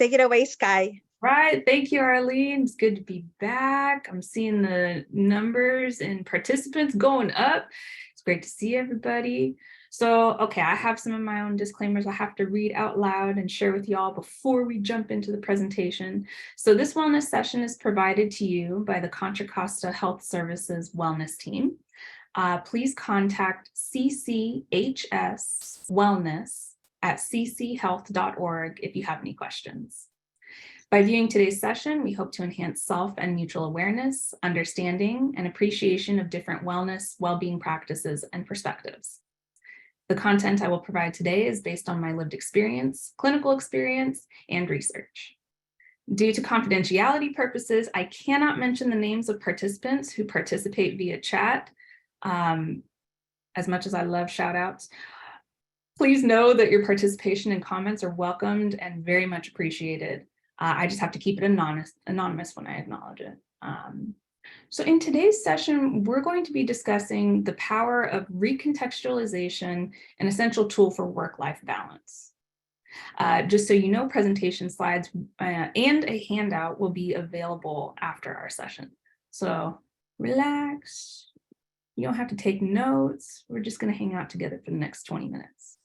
Take it away, Skye. Right. Thank you, Arlene. It's good to be back. I'm seeing the numbers and participants going up. It's great to see everybody. So, okay, I have some of my own disclaimers I have to read out loud and share with y'all before we jump into the presentation. So this wellness session is provided to you by the Contra Costa Health Services Wellness Team. Please contact CCHS Wellness at cchealth.org if you have any questions. By viewing today's session, we hope to enhance self and mutual awareness, understanding, and appreciation of different wellness, well-being practices, and perspectives. The content I will provide today is based on my lived experience, clinical experience, and research. Due to confidentiality purposes, I cannot mention the names of participants who participate via chat, as much as I love shout outs. Please know that your participation and comments are welcomed and very much appreciated. I just have to keep it anonymous when I acknowledge it. So in today's session, we're going to be discussing the power of recontextualization, an essential tool for work-life balance. Just so you know, presentation slides and a handout will be available after our session. So relax. You don't have to take notes. We're just going to hang out together for the next 20 minutes.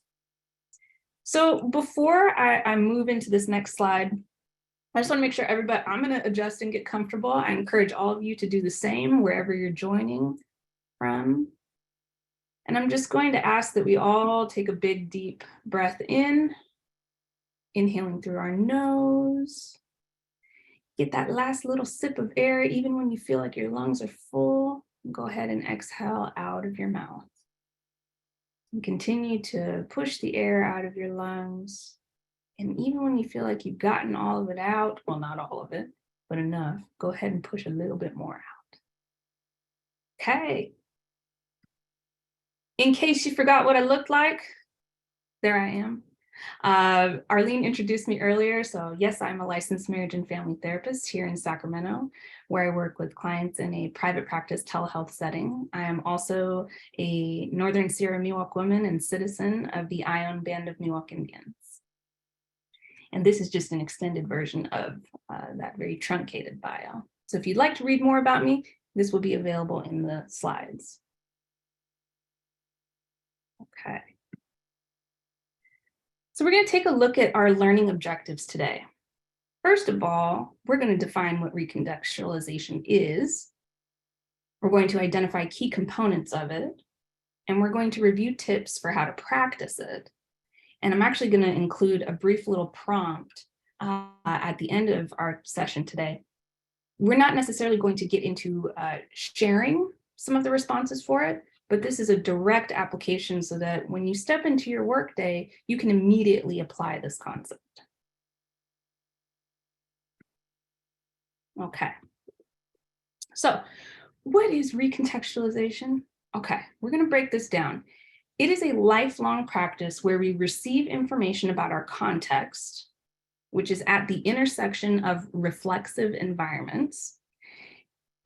So before I move into this next slide, I just want to make sure everybody, I'm going to adjust and get comfortable. I encourage all of you to do the same wherever you're joining from. And I'm just going to ask that we all take a big, deep breath in, inhaling through our nose. Get that last little sip of air, even when you feel like your lungs are full. Go ahead and exhale out of your mouth. And continue to push the air out of your lungs. And even when you feel like you've gotten all of it out, well, not all of it, but enough, go ahead and push a little bit more out. Okay. In case you forgot what I looked like, there I am. Arlene introduced me earlier. So yes, I'm a licensed marriage and family therapist here in Sacramento, where I work with clients in a private practice telehealth setting. I am also a Northern Sierra Miwok woman and citizen of the Ion Band of Miwok Indians. And this is just an extended version of that very truncated bio. So if you'd like to read more about me, this will be available in the slides. Okay. So we're going to take a look at our learning objectives today. First of all, we're going to define what recontextualization is. We're going to identify key components of it, and we're going to review tips for how to practice it. And I'm actually going to include a brief little prompt at the end of our session today. We're not necessarily going to get into sharing some of the responses for it, but this is a direct application so that when you step into your workday, you can immediately apply this concept. Okay. So what is recontextualization? Okay, we're going to break this down. It is a lifelong practice where we receive information about our context, which is at the intersection of reflexive environments,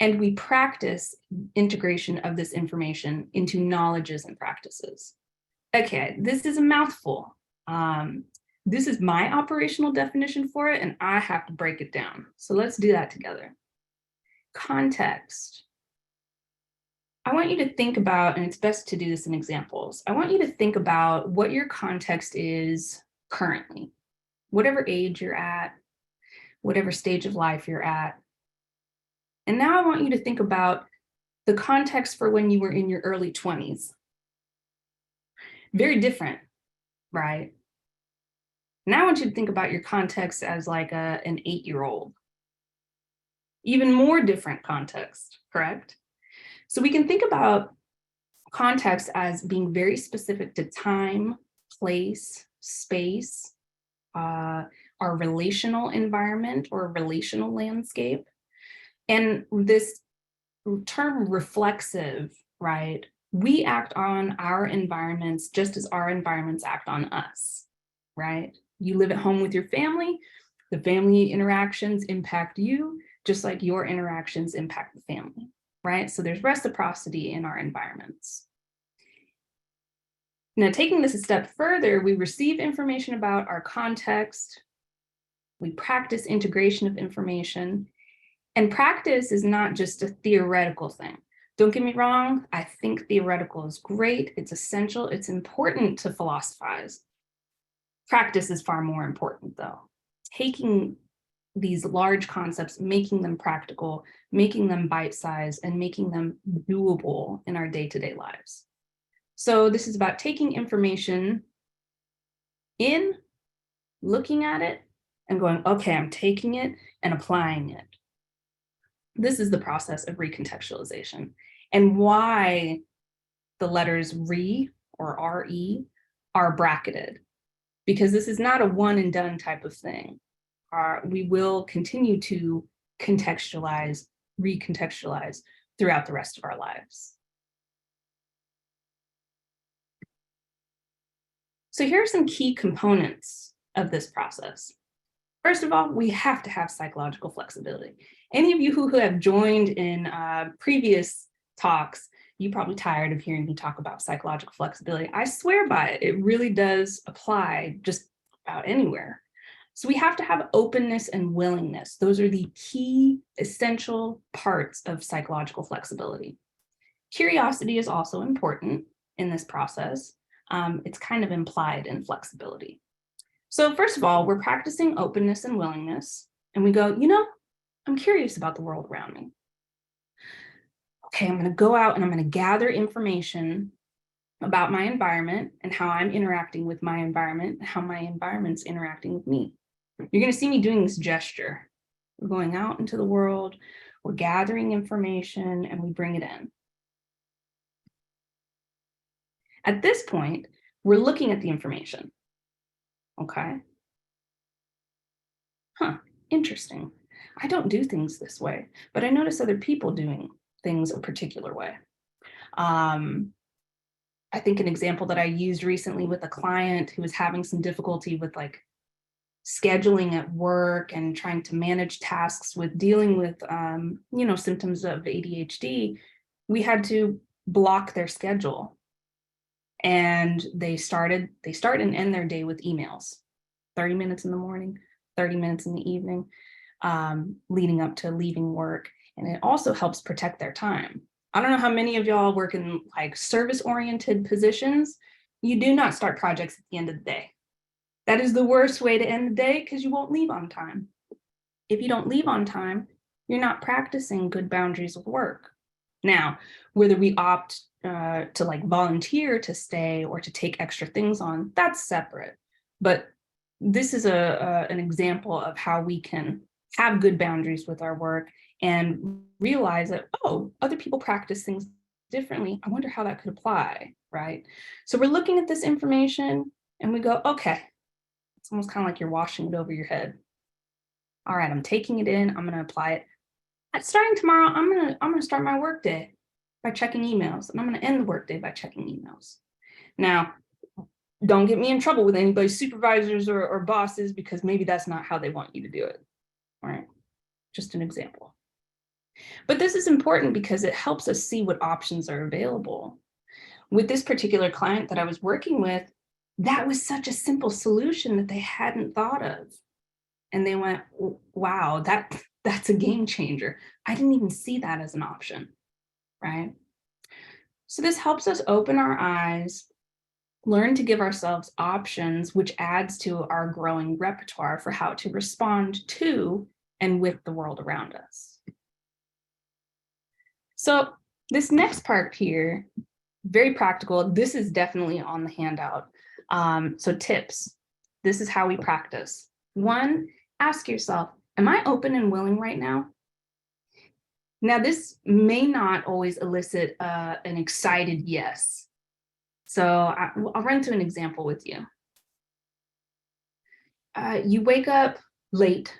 and we practice integration of this information into knowledges and practices. Okay, this is a mouthful. This is my operational definition for it, and I have to break it down. So let's do that together. Context. I want you to think about, and it's best to do this in examples, I want you to think about what your context is currently, whatever age you're at, whatever stage of life you're at. And now I want you to think about the context for when you were in your early 20s. Very different, right? Now I want you to think about your context as like an 8-year-old. Even more different context, correct? So we can think about context as being very specific to time, place, space, our relational environment or relational landscape. And this term reflexive, right? We act on our environments just as our environments act on us, right? You live at home with your family, the family interactions impact you, just like your interactions impact the family. Right? So there's reciprocity in our environments. Now, taking this a step further, we receive information about our context. We practice integration of information. And practice is not just a theoretical thing. Don't get me wrong, I think theoretical is great, it's essential, it's important to philosophize. Practice is far more important though. Taking these large concepts, making them practical, making them bite-sized, and making them doable in our day-to-day lives. So this is about taking information in, looking at it, and going, okay, I'm taking it and applying it. This is the process of recontextualization, and why the letters re or re are bracketed, because this is not a one and done type of thing. We will continue to contextualize, recontextualize throughout the rest of our lives. So here are some key components of this process. First of all, we have to have psychological flexibility. Any of you who have joined in previous talks, you're probably tired of hearing me talk about psychological flexibility. I swear by it. It really does apply just about anywhere. So we have to have openness and willingness. Those are the key essential parts of psychological flexibility. Curiosity is also important in this process. It's kind of implied in flexibility. So first of all, we're practicing openness and willingness, and we go, I'm curious about the world around me. Okay, I'm going to go out and I'm going to gather information about my environment and how I'm interacting with my environment, and how my environment's interacting with me. You're going to see me doing this gesture. We're going out into the world, we're gathering information, and we bring it in. At this point, we're looking at the information. Okay. Interesting. I don't do things this way, but I notice other people doing things a particular way. I think an example that I used recently with a client who was having some difficulty with scheduling at work and trying to manage tasks with dealing with, symptoms of ADHD, we had to block their schedule. And they start and end their day with emails, 30 minutes in the morning, 30 minutes in the evening, leading up to leaving work. And it also helps protect their time. I don't know how many of y'all work in service-oriented positions. You do not start projects at the end of the day. That is the worst way to end the day because you won't leave on time. If you don't leave on time, you're not practicing good boundaries of work. Now, whether we opt to volunteer to stay or to take extra things on, that's separate. But this is an example of how we can have good boundaries with our work and realize that, other people practice things differently. I wonder how that could apply, right? So we're looking at this information and we go, okay, it's almost kind of like you're washing it over your head. All right, I'm taking it in, I'm going to apply it. Starting tomorrow, I'm gonna start my workday by checking emails, and I'm gonna end the workday by checking emails. Now, don't get me in trouble with anybody's supervisors or bosses, because maybe that's not how they want you to do it. All right, just an example. But this is important because it helps us see what options are available. With this particular client that I was working with, that was such a simple solution that they hadn't thought of. And they went, wow, that's a game changer. I didn't even see that as an option, right? So this helps us open our eyes, learn to give ourselves options, which adds to our growing repertoire for how to respond to and with the world around us. So this next part here, very practical. This is definitely on the handout. So tips. This is how we practice. 1, ask yourself, am I open and willing right now? Now, this may not always elicit an excited yes. So I'll run through an example with you. You wake up late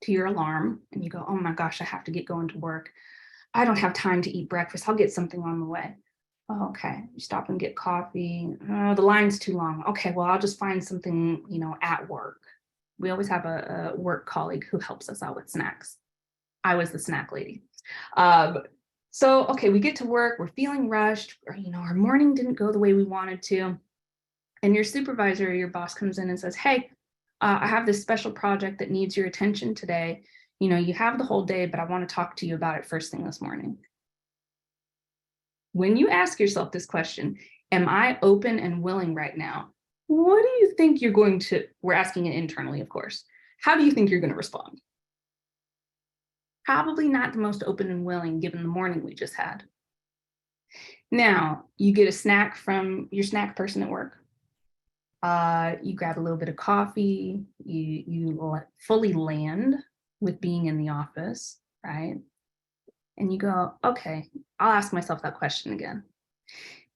to your alarm and you go, oh my gosh, I have to get going to work. I don't have time to eat breakfast. I'll get something on the way. Oh, okay, you stop and get coffee. Oh, the line's too long. Okay, well, I'll just find something, at work. We always have a work colleague who helps us out with snacks. I was the snack lady. So, okay, we get to work, we're feeling rushed, or, our morning didn't go the way we wanted to. And your supervisor or your boss comes in and says, hey, I have this special project that needs your attention today. You have the whole day, but I want to talk to you about it first thing this morning. When you ask yourself this question, am I open and willing right now? What do you think we're asking it internally, of course. How do you think you're going to respond? Probably not the most open and willing given the morning we just had. Now, you get a snack from your snack person at work. You grab a little bit of coffee, you fully land with being in the office, right? And you go, okay, I'll ask myself that question again.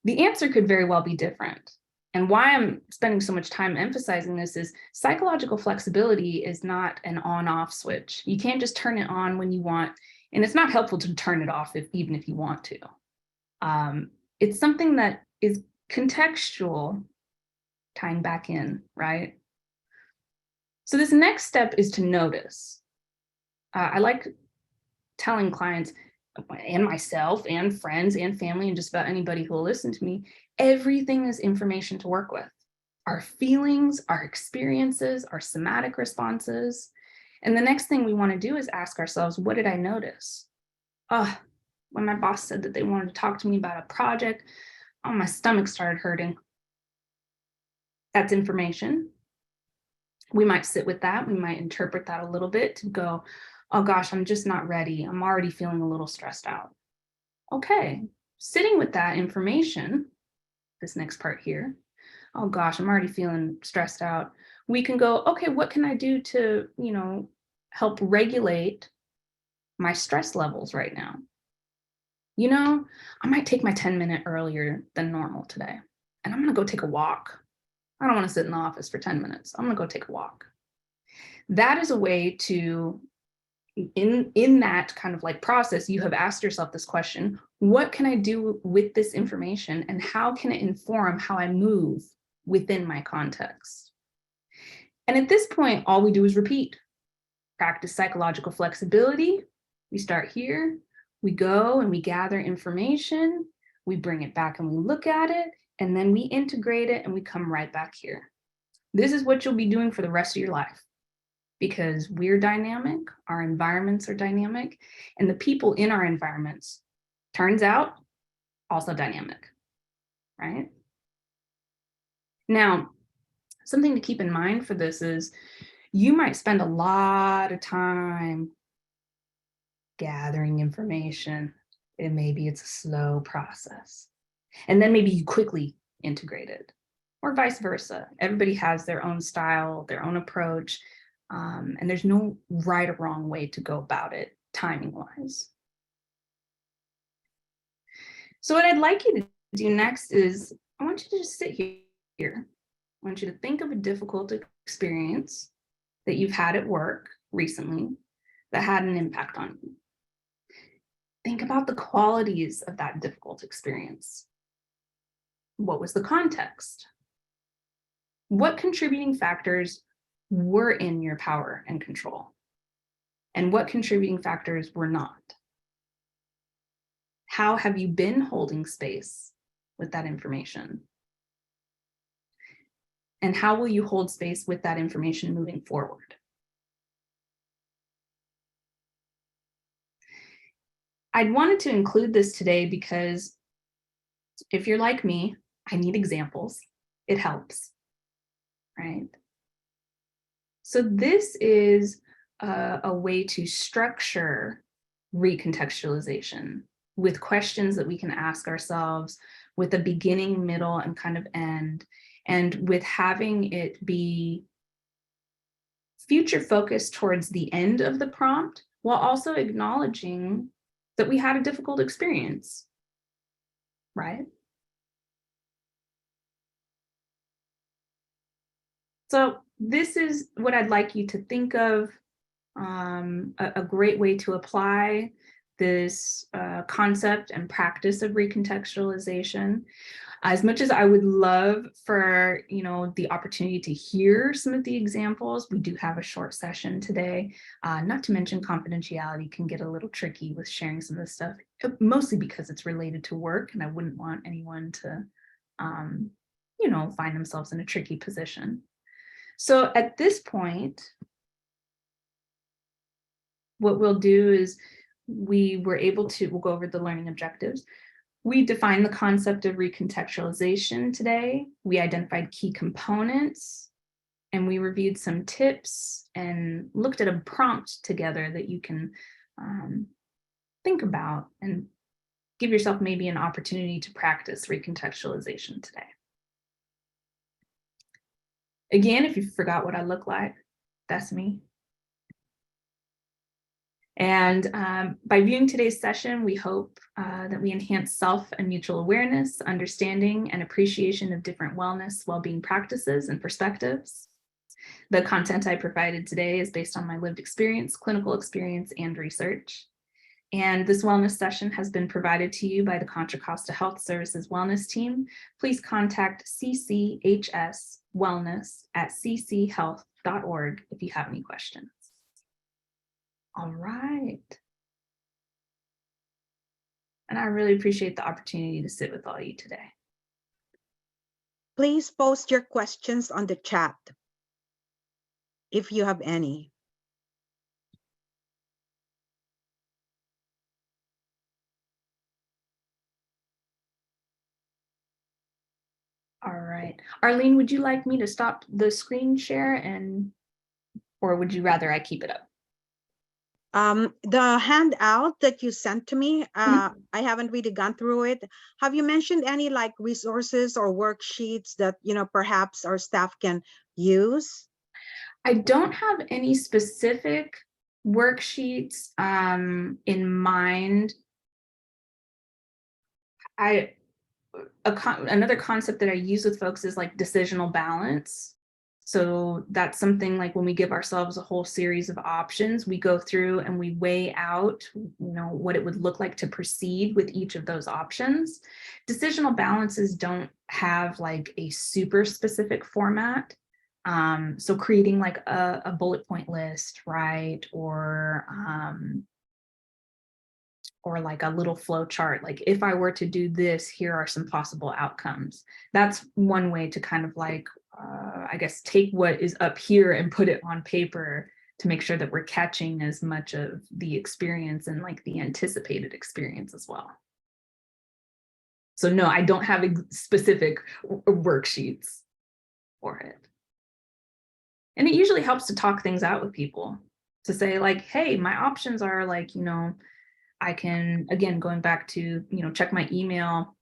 The answer could very well be different. And why I'm spending so much time emphasizing this is psychological flexibility is not an on-off switch. You can't just turn it on when you want, and it's not helpful to turn it off even if you want to. It's something that is contextual, tying back in, right? So this next step is to notice. I like telling clients and myself and friends and family and just about anybody who will listen to me, everything is information to work with. Our feelings, our experiences, our somatic responses. And the next thing we want to do is ask ourselves, what did I notice? When my boss said that they wanted to talk to me about a project, my stomach started hurting. That's information. We might sit with that. We might interpret that a little bit to go, oh gosh, I'm just not ready. I'm already feeling a little stressed out. Okay, sitting with that information, this next part here, oh gosh, I'm already feeling stressed out. We can go, okay, what can I do to, help regulate my stress levels right now? I might take my 10-minute earlier than normal today, and I'm gonna go take a walk. I don't wanna sit in the office for 10 minutes. I'm gonna go take a walk. That is a way to, in that kind of like process, you have asked yourself this question, what can I do with this information and how can it inform how I move within my context? And at this point, all we do is repeat. Practice psychological flexibility. We start here, we go and we gather information, we bring it back and we look at it, and then we integrate it and we come right back here. This is what you'll be doing for the rest of your life because we're dynamic, our environments are dynamic, and the people in our environments, turns out, also dynamic, right? Now, something to keep in mind for this is you might spend a lot of time gathering information, and maybe it's a slow process. And then maybe you quickly integrate it, or vice versa. Everybody has their own style, their own approach, and there's no right or wrong way to go about it, timing-wise. So what I'd like you to do next is, I want you to just sit here. I want you to think of a difficult experience that you've had at work recently that had an impact on you. Think about the qualities of that difficult experience. What was the context? What contributing factors were in your power and control? And what contributing factors were not? How have you been holding space with that information? And how will you hold space with that information moving forward? I'd wanted to include this today because if you're like me, I need examples. It helps, right? So this is a way to structure recontextualization with questions that we can ask ourselves with a beginning, middle, and kind of end, and with having it be future focused towards the end of the prompt while also acknowledging that we had a difficult experience, right? So this is what I'd like you to think of, a great way to apply this concept and practice of recontextualization. As much as I would love for the opportunity to hear some of the examples, we do have a short session today. Not to mention confidentiality can get a little tricky with sharing some of this stuff, mostly because it's related to work, and I wouldn't want anyone to, find themselves in a tricky position. So at this point, what we'll do is we'll go over the learning objectives. We defined the concept of recontextualization today. We identified key components, and we reviewed some tips and looked at a prompt together that you can think about and give yourself maybe an opportunity to practice recontextualization today. Again, if you forgot what I look like, that's me. And by viewing today's session, we hope that we enhance self and mutual awareness, understanding, and appreciation of different wellness, well-being practices and perspectives. The content I provided today is based on my lived experience, clinical experience, and research. And this wellness session has been provided to you by the Contra Costa Health Services Wellness Team. Please contact CCHS Wellness at cchealth.org if you have any questions. All right. And I really appreciate the opportunity to sit with all you today. Please post your questions on the chat if you have any. All right. Arlene, would you like me to stop the screen share or would you rather I keep it up? The handout that you sent to me, I haven't really gone through it. Have you mentioned any like resources or worksheets that, perhaps our staff can use? I don't have any specific worksheets in mind. Another concept that I use with folks is like decisional balance. So that's something like when we give ourselves a whole series of options, we go through and we weigh out, what it would look like to proceed with each of those options. Decisional balances don't have like a super specific format. So creating like a bullet point list, right? Or like a little flow chart, like if I were to do this, here are some possible outcomes. That's one way to kind of like, I guess, take what is up here and put it on paper to make sure that we're catching as much of the experience and like the anticipated experience as well. So no, I don't have specific worksheets for it. And it usually helps to talk things out with people to say like, hey, my options are like, I can, again, going back to, check my email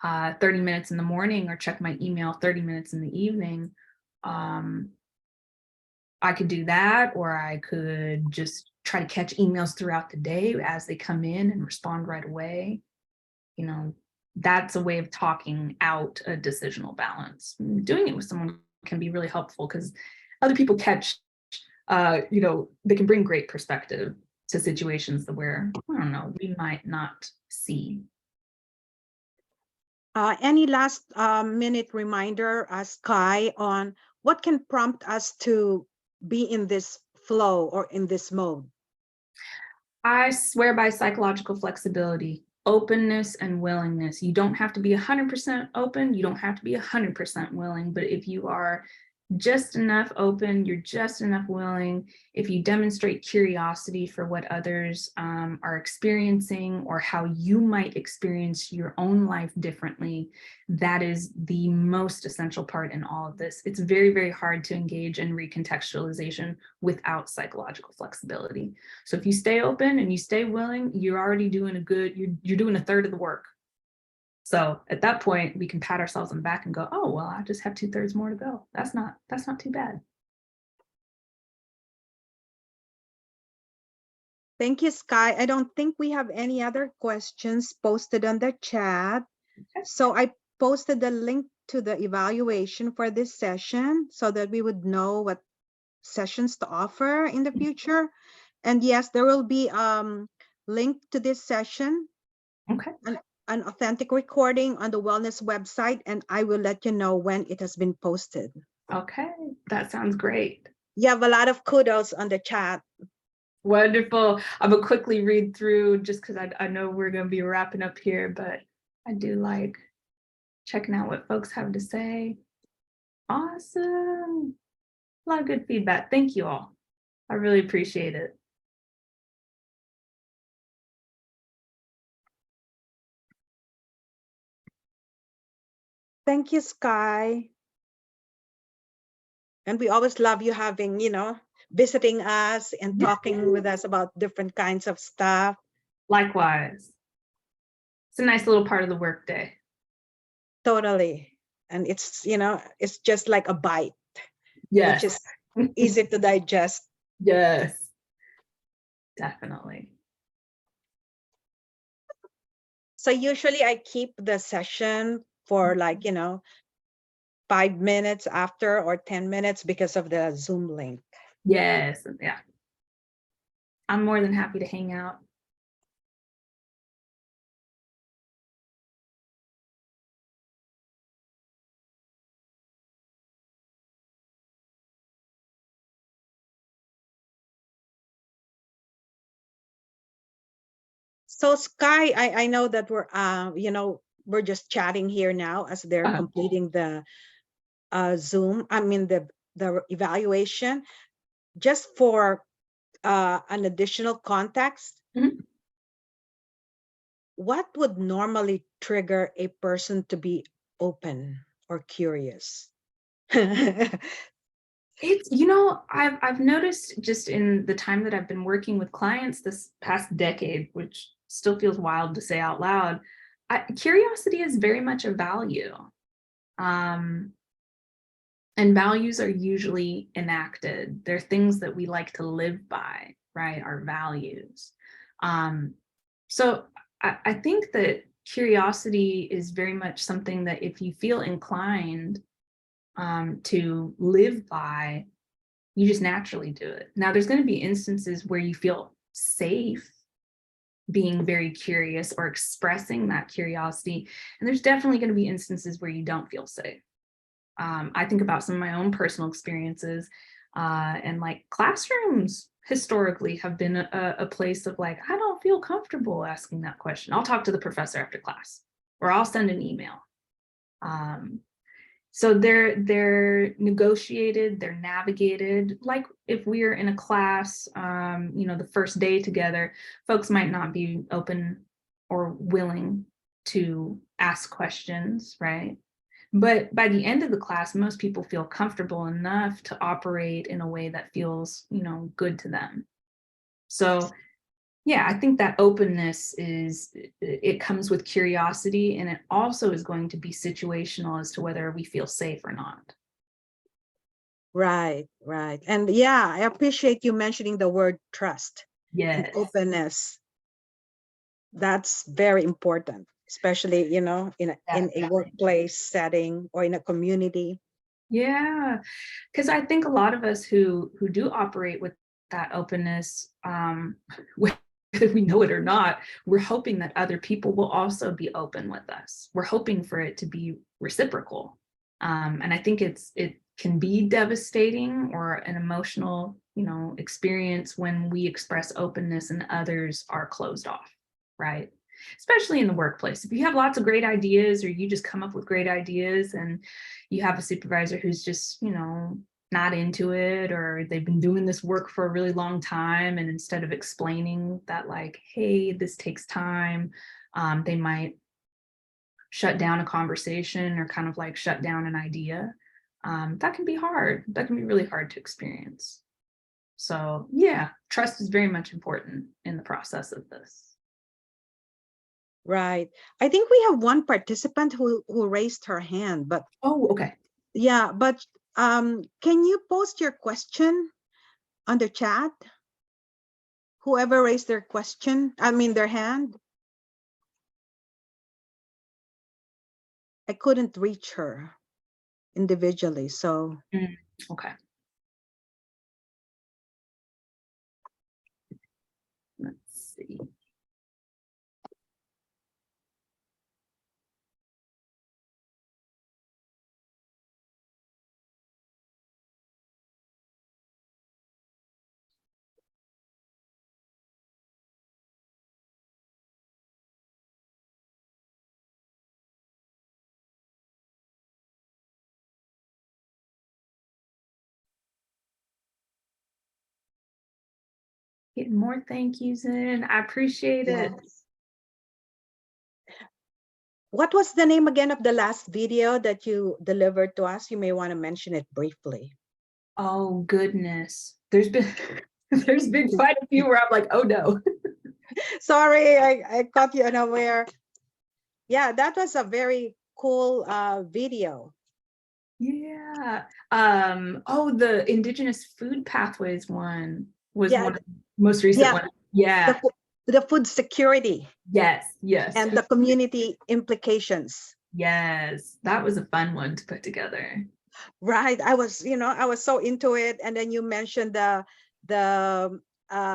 30 minutes in the morning or check my email 30 minutes in the evening. I could do that, or I could just try to catch emails throughout the day as they come in and respond right away. That's a way of talking out a decisional balance. Doing it with someone can be really helpful because other people catch, they can bring great perspective to situations where, I don't know, we might not see. Any last minute reminder, Skye, on what can prompt us to be in this flow or in this mode? I swear by psychological flexibility, openness, and willingness. You don't have to be 100% open. You don't have to be 100% willing. But if you are just enough open, you're just enough willing, if you demonstrate curiosity for what others are experiencing or how you might experience your own life differently, that is the most essential part in all of this. It's very, very hard to engage in recontextualization without psychological flexibility. So if you stay open and you stay willing, you're already doing you're doing a third of the work. So at that point, we can pat ourselves on the back and go, oh, well, I just have 2/3 more to go. That's not too bad. Thank you, Skye. I don't think we have any other questions posted on the chat. Okay. So I posted the link to the evaluation for this session so that we would know what sessions to offer in the future. And yes, there will be link to this session. Okay. An authentic recording on the wellness website, and I will let you know when it has been posted. Okay, that sounds great. You have a lot of kudos on the chat. Wonderful. I'm gonna quickly read through just because I know we're gonna be wrapping up here, but I do like checking out what folks have to say. Awesome. A lot of good feedback. Thank you all. I really appreciate it. Thank you, Skye. And we always love you having, visiting us and talking with us about different kinds of stuff. Likewise. It's a nice little part of the workday. Totally. And it's, it's just like a bite, Yes. which is easy to digest. Yes. Definitely. So usually I keep the session for 5 minutes after or 10 minutes because of the Zoom link. Yes. Yeah. I'm more than happy to hang out. So Skye, I know that we're just chatting here now as they're completing the Zoom, the evaluation. Just for an additional context, what would normally trigger a person to be open or curious? It's, I've noticed just in the time that I've been working with clients this past decade, which still feels wild to say out loud, curiosity is very much a value. And values are usually enacted. They're things that we like to live by, right? Our values. So I think that curiosity is very much something that if you feel inclined to live by, you just naturally do it. Now, there's going to be instances where you feel safe being very curious or expressing that curiosity. And there's definitely going to be instances where you don't feel safe. I think about some of my own personal experiences, and like classrooms historically have been a place of like, I don't feel comfortable asking that question. I'll talk to the professor after class, or I'll send an email. So they're negotiated, they're navigated. Like if we're in a class, the first day together, folks might not be open or willing to ask questions, right? But by the end of the class, most people feel comfortable enough to operate in a way that feels, good to them. So yeah, I think that openness it comes with curiosity, and it also is going to be situational as to whether we feel safe or not. Right. And yeah, I appreciate you mentioning the word trust and Yes. openness. That's very important, especially, in a workplace setting or in a community. Yeah, because I think a lot of us who do operate with that openness, whether we know it or not, we're hoping that other people will also be open with us. We're hoping for it to be reciprocal, and I think it can be devastating or an emotional, experience when we express openness and others are closed off, right? Especially in the workplace. If you have lots of great ideas, or you just come up with great ideas and you have a supervisor who's just, not into it, or they've been doing this work for a really long time, and instead of explaining that, like, hey, this takes time, they might shut down a conversation or kind of like shut down an idea. That can be hard. That can be really hard to experience. So yeah, trust is very much important in the process of this. Right. I think we have one participant who raised her hand, but Oh, okay. yeah, but can you post your question on the chat? Whoever raised their their hand. I couldn't reach her individually, so Okay. Let's see. Getting more thank yous in. I appreciate it. Yes. What was the name again of the last video that you delivered to us? You may want to mention it briefly. Oh goodness. There's been there's been quite a few where I'm like, oh no. Sorry, I caught you unaware. Yeah, that was a very cool video. Yeah. Oh, the Indigenous Food Pathways one was Yeah, one of the most recent yeah, one. Yeah. the food security Yes. Yes. and the community implications. Yes. That was a fun one to put together. Right. I was so into it. And then you mentioned the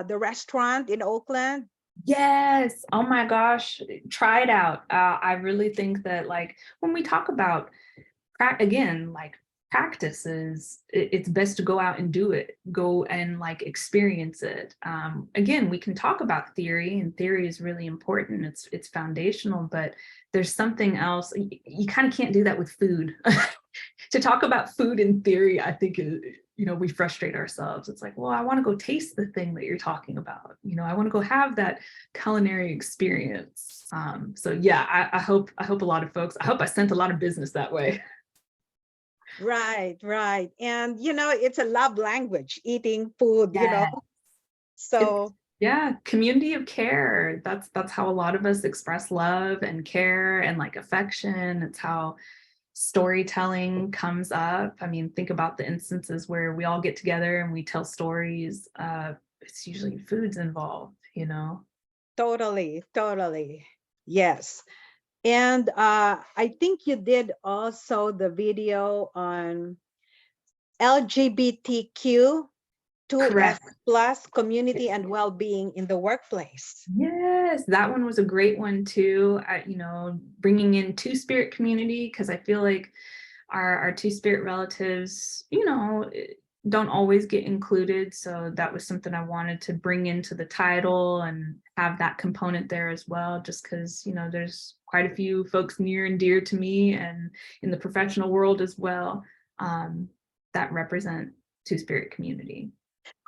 restaurant in Oakland. Yes. Oh my gosh. Try it out. I really think that like when we talk about again, like practices, it's best to go out and do it, go and like experience it. Again, we can talk about theory, and theory is really important. It's foundational, but there's something else. You kind of can't do that with food. To talk about food in theory, I think we frustrate ourselves. It's like, well, I want to go taste the thing that you're talking about. I want to go have that culinary experience. So yeah, I hope a lot of folks, I hope I sent a lot of business that way. Right, right. And it's a love language, eating food, Yeah. So Yeah, community of care. That's how a lot of us express love and care and like affection. It's how storytelling comes up. I mean, think about the instances where we all get together and we tell stories. It's usually food's involved. totally, totally. Yes. And I think you did also the video on LGBTQ 2S Correct. plus community and well-being in the workplace. Yes, that one was a great one too. Bringing in Two-Spirit community, because I feel like our Two-Spirit relatives, don't always get included. So that was something I wanted to bring into the title and have that component there as well, just because, there's quite a few folks near and dear to me and in the professional world as well, that represent Two-Spirit community.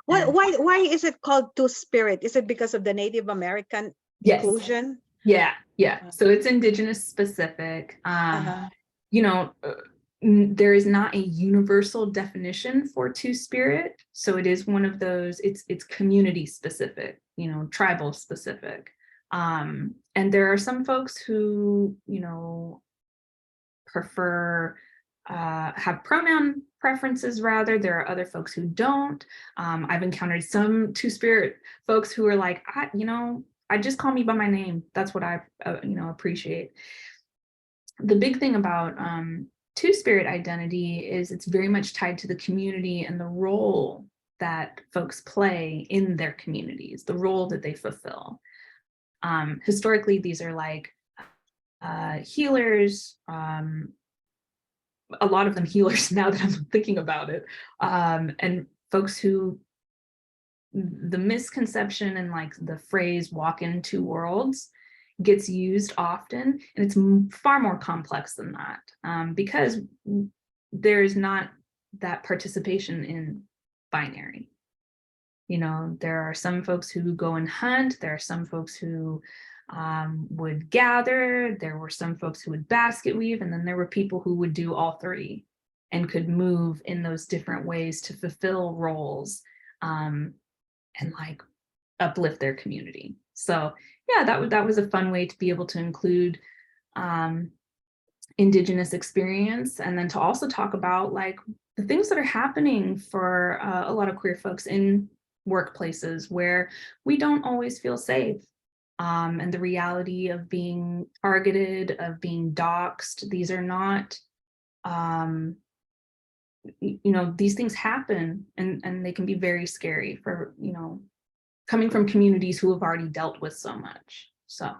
And Why is it called Two-Spirit? Is it because of the Native American yes, inclusion? yeah. So it's Indigenous specific. Uh-huh. There is not a universal definition for Two-Spirit. So it is one of those, it's community specific, tribal specific. And there are some folks who, prefer, have pronoun preferences rather. There are other folks who don't. I've encountered some Two-Spirit folks who are like, I just call me by my name. That's what I, appreciate. The big thing about Two-Spirit identity is it's very much tied to the community and the role that folks play in their communities, the role that they fulfill. Historically, these are like healers, a lot of them healers now that I'm thinking about it, and folks who, the misconception and like the phrase walk in two worlds gets used often, and it's far more complex than that, because there's not that participation in binary. There are some folks who go and hunt, there are some folks who would gather, there were some folks who would basket weave, and then there were people who would do all three and could move in those different ways to fulfill roles, and like uplift their community. So yeah, that was a fun way to be able to include Indigenous experience, and then to also talk about like the things that are happening for a lot of queer folks in workplaces where we don't always feel safe, and the reality of being targeted, of being doxxed. These are not, these things happen, and they can be very scary for, coming from communities who have already dealt with so much. So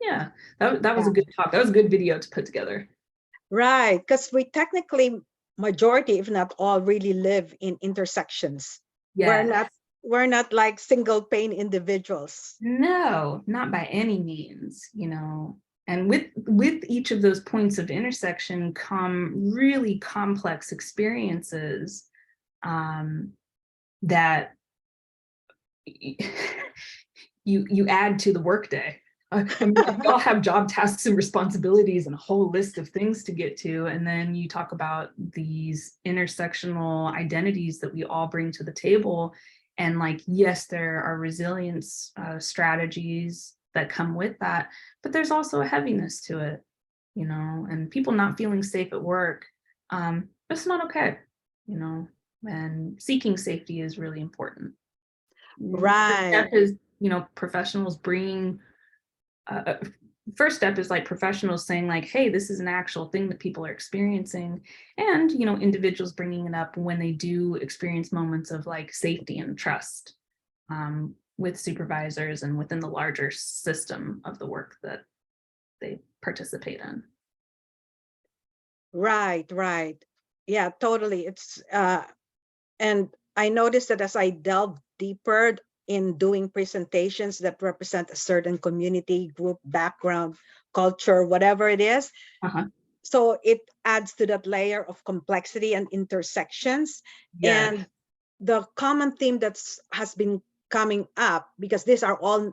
yeah, that was a good talk. That was a good video to put together. Right, because we technically, majority, if not all, really live in intersections. Yeah. We're not like single pane individuals. No, not by any means, and with each of those points of intersection come really complex experiences, that you add to the workday. I mean, like, we all have job tasks and responsibilities and a whole list of things to get to. And then you talk about these intersectional identities that we all bring to the table. And like, yes, there are resilience strategies that come with that, but there's also a heaviness to it, you know, and people not feeling safe at work. That's not okay, you know, and seeking safety is really important. First Right. step is, you know, professionals bringing, first step is like professionals saying like, hey, this is an actual thing that people are experiencing. And, you know, individuals bringing it up when they do experience moments of like safety and trust with supervisors and within the larger system of the work that they participate in. Right, right. Yeah, totally. And I noticed that as I delve deeper in doing presentations that represent a certain community, group, background, culture, whatever it is, Uh-huh. so it adds to that layer of complexity and intersections. Yeah. And the common theme that's has been coming up, because these are all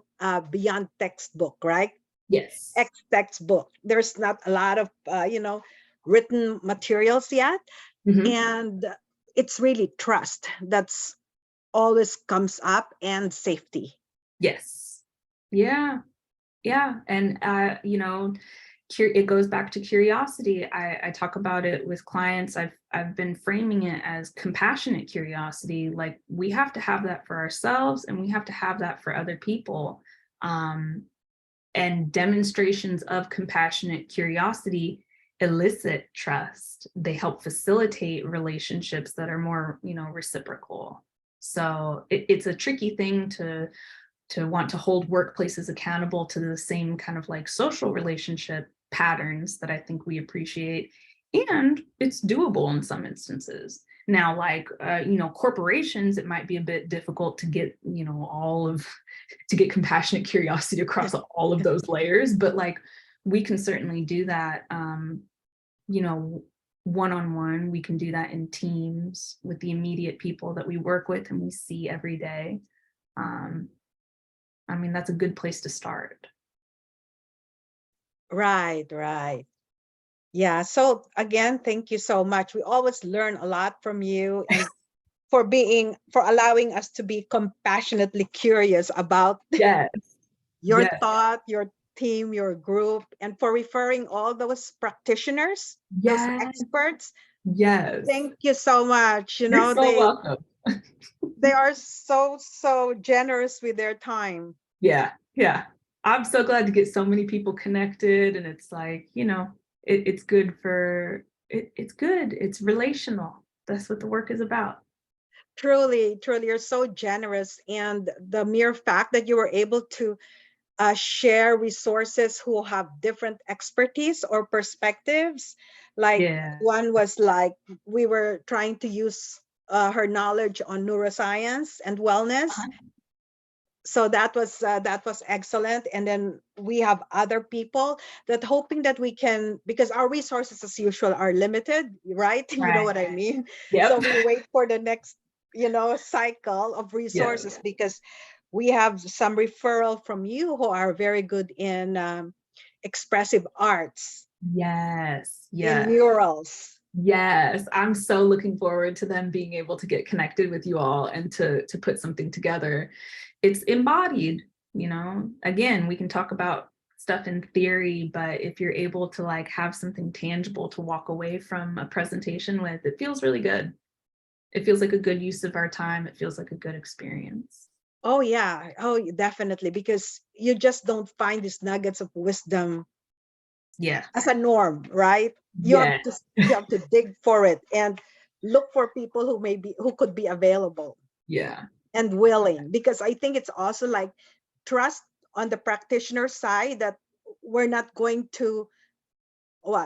beyond textbook, right? Yes. Textbook. There's not a lot of written materials yet, Mhm. and it's really trust that's always comes up, and safety. Yes. Yeah. Yeah. And, you know, it goes back to curiosity. I talk about it with clients. I've been framing it as compassionate curiosity. Like, we have to have that for ourselves and we have to have that for other people. And demonstrations of compassionate curiosity elicit trust. They help facilitate relationships that are more, you know, reciprocal. So it's a tricky thing to want to hold workplaces accountable to the same kind of like social relationship patterns that I think we appreciate. And it's doable in some instances. Now, like, you know, corporations, it might be a bit difficult to get, you know, to get compassionate curiosity across all of those layers, but like, we can certainly do that, you know, one-on-one. We can do that in teams with the immediate people that we work with and we see every day. Um, I mean, that's a good place to start. Right, right. Yeah. So again, thank you so much. We always learn a lot from you, and for allowing us to be compassionately curious about Yes, your yes, thought, your team, your group, and for referring all those practitioners, those yes, experts. yes. Thank you so much. You You're know, so welcome. they are so generous with their time. Yeah, yeah. I'm so glad to get so many people connected, and it's like, you know, it's good for it's good. It's relational. That's what the work is about. Truly, truly, you're so generous. And the mere fact that you were able to share resources who have different expertise or perspectives. Like Yeah. one was like, we were trying to use her knowledge on neuroscience and wellness. Uh-huh. So that was excellent. And then we have other people that hoping that we can, because our resources as usual are limited, right? You know Right. what I mean? So Yep. we wait for the next cycle of Yeah. resources, because we have some referral from you who are very good in expressive arts, Yes. in Yeah. murals. Yes, I'm so looking forward to them being able to get connected with you all and to put something together. It's embodied, you know. Again, we can talk about stuff in theory, but if you're able to like have something tangible to walk away from a presentation with, it feels really good. It feels like a good use of our time. It feels like a good experience. Oh yeah, oh definitely, because you just don't find these nuggets of wisdom Yeah. as a norm, right? Yeah. You have to dig for it and look for people who could be available Yeah. and willing, because I think it's also like trust on the practitioner side that we're not going to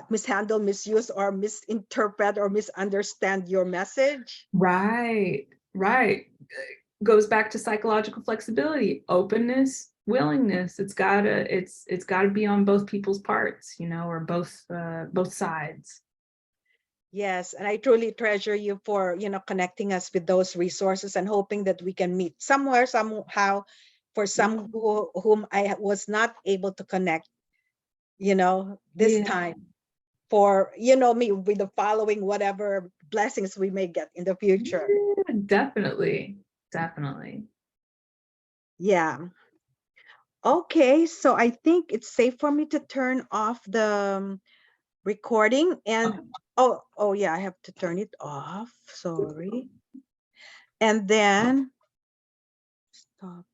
mishandle, misuse, or misinterpret or misunderstand your message. Right. Right. Goes back to psychological flexibility, openness, willingness. It's gotta be on both people's parts, you know, or both sides. Yes, and I truly treasure you for, connecting us with those resources and hoping that we can meet somewhere, somehow, for some whom I was not able to connect, this time, for, me with the following whatever blessings we may get in the future. Yeah, definitely. Definitely. Yeah. Okay, so I think it's safe for me to turn off the recording, and oh yeah, I have to turn it off. Sorry. And then stop.